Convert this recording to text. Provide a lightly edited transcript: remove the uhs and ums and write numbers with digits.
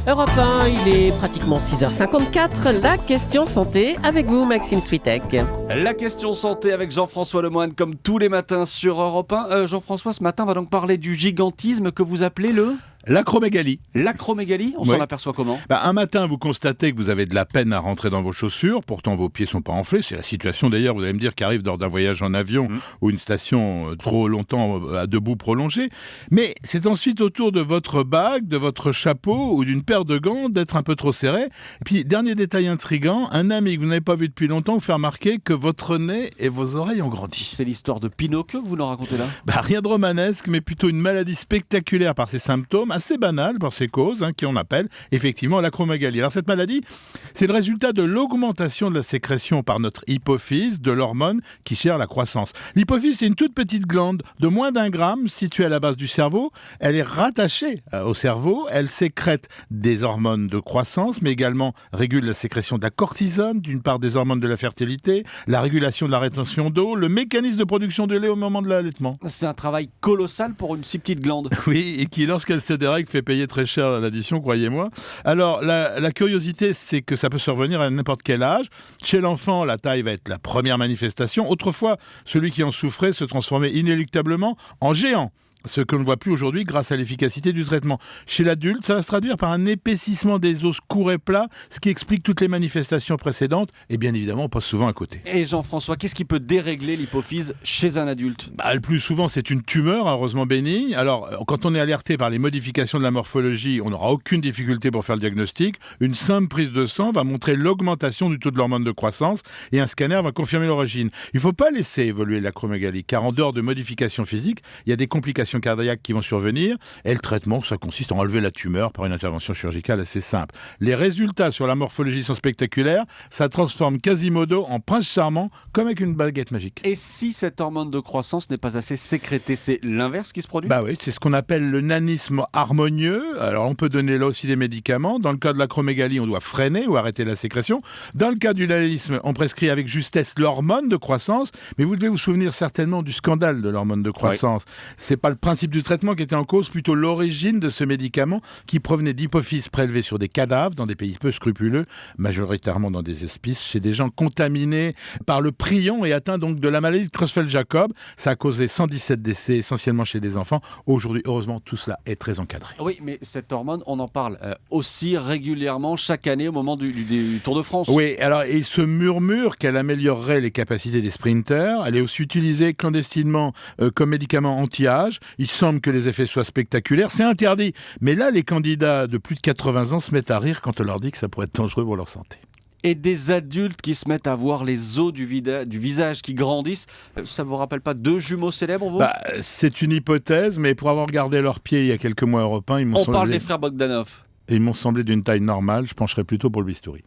Europe 1, il est pratiquement 6h54. La question santé avec vous, Maxime Switek. La question santé avec Jean-François Lemoine, comme tous les matins sur Europe 1. Jean-François, ce matin, on va donc parler du gigantisme que vous appelez le... L'acromégalie. L'acromégalie, on s'en aperçoit comment ? Un matin, vous constatez que vous avez de la peine à rentrer dans vos chaussures, pourtant vos pieds sont pas enflés. C'est la situation d'ailleurs, vous allez me dire, qui arrive lors d'un voyage en avion ou une station trop longtemps à debout prolongée. Mais c'est ensuite au tour de votre bague, de votre chapeau ou d'une paire de gants d'être un peu trop serré. Et puis, dernier détail intriguant, un ami que vous n'avez pas vu depuis longtemps vous fait remarquer que votre nez et vos oreilles ont grandi. C'est l'histoire de Pinocchio que vous nous racontez là ? Rien de romanesque, mais plutôt une maladie spectaculaire par ses symptômes, assez banal par ses causes, qui on appelle effectivement l'acromégalie. Alors cette maladie, c'est le résultat de l'augmentation de la sécrétion par notre hypophyse de l'hormone qui gère la croissance. L'hypophyse, c'est une toute petite glande de moins d'1 gramme située à la base du cerveau. Elle est rattachée au cerveau. Elle sécrète des hormones de croissance, mais également régule la sécrétion de la cortisone, d'une part des hormones de la fertilité, la régulation de la rétention d'eau, le mécanisme de production de lait au moment de l'allaitement. C'est un travail colossal pour une si petite glande. Oui, et qui, lorsqu'elle se dérègle, fait payer très cher l'addition, croyez-moi. Alors, la curiosité, c'est que ça peut survenir à n'importe quel âge. Chez l'enfant, la taille va être la première manifestation. Autrefois, celui qui en souffrait se transformait inéluctablement en géant. Ce que l'on ne voit plus aujourd'hui grâce à l'efficacité du traitement. Chez l'adulte, ça va se traduire par un épaississement des os courts et plats, ce qui explique toutes les manifestations précédentes. Et bien évidemment, on passe souvent à côté. Et Jean-François, qu'est-ce qui peut dérégler l'hypophyse chez un adulte ? Le plus souvent, c'est une tumeur, heureusement bénigne. Alors, quand on est alerté par les modifications de la morphologie, on n'aura aucune difficulté pour faire le diagnostic. Une simple prise de sang va montrer l'augmentation du taux de l'hormone de croissance et un scanner va confirmer l'origine. Il ne faut pas laisser évoluer l'acromégalie, car en dehors de modifications physiques, il y a des complications cardiaques qui vont survenir, et le traitement, ça consiste à enlever la tumeur par une intervention chirurgicale assez simple. Les résultats sur la morphologie sont spectaculaires, ça transforme Quasimodo en prince charmant, comme avec une baguette magique. Et si cette hormone de croissance n'est pas assez sécrétée, c'est l'inverse qui se produit ? Oui, c'est ce qu'on appelle le nanisme harmonieux. Alors on peut donner là aussi des médicaments. Dans le cas de l'acromégalie, on doit freiner ou arrêter la sécrétion. Dans le cas du nanisme, on prescrit avec justesse l'hormone de croissance, mais vous devez vous souvenir certainement du scandale de l'hormone de croissance. C'est pas le principe du traitement qui était en cause, plutôt l'origine de ce médicament qui provenait d'hypophyses prélevées sur des cadavres dans des pays peu scrupuleux, majoritairement dans des hospices, chez des gens contaminés par le prion et atteints donc de la maladie de Creutzfeldt-Jakob. Ça a causé 117 décès, essentiellement chez des enfants. Aujourd'hui, heureusement, tout cela est très encadré. Oui, mais cette hormone, on en parle aussi régulièrement chaque année au moment du Tour de France. Oui, alors il se murmure qu'elle améliorerait les capacités des sprinters. Elle est aussi utilisée clandestinement comme médicament anti-âge. Il semble que les effets soient spectaculaires. C'est interdit. Mais là, les candidats de plus de 80 ans se mettent à rire quand on leur dit que ça pourrait être dangereux pour leur santé. Et des adultes qui se mettent à voir les os du visage qui grandissent. Ça ne vous rappelle pas 2 jumeaux célèbres, vous ? C'est une hypothèse, mais pour avoir regardé leurs pieds il y a quelques mois européens, On parle des frères Bogdanov. Ils m'ont semblé d'une taille normale. Je pencherais plutôt pour le bistouri.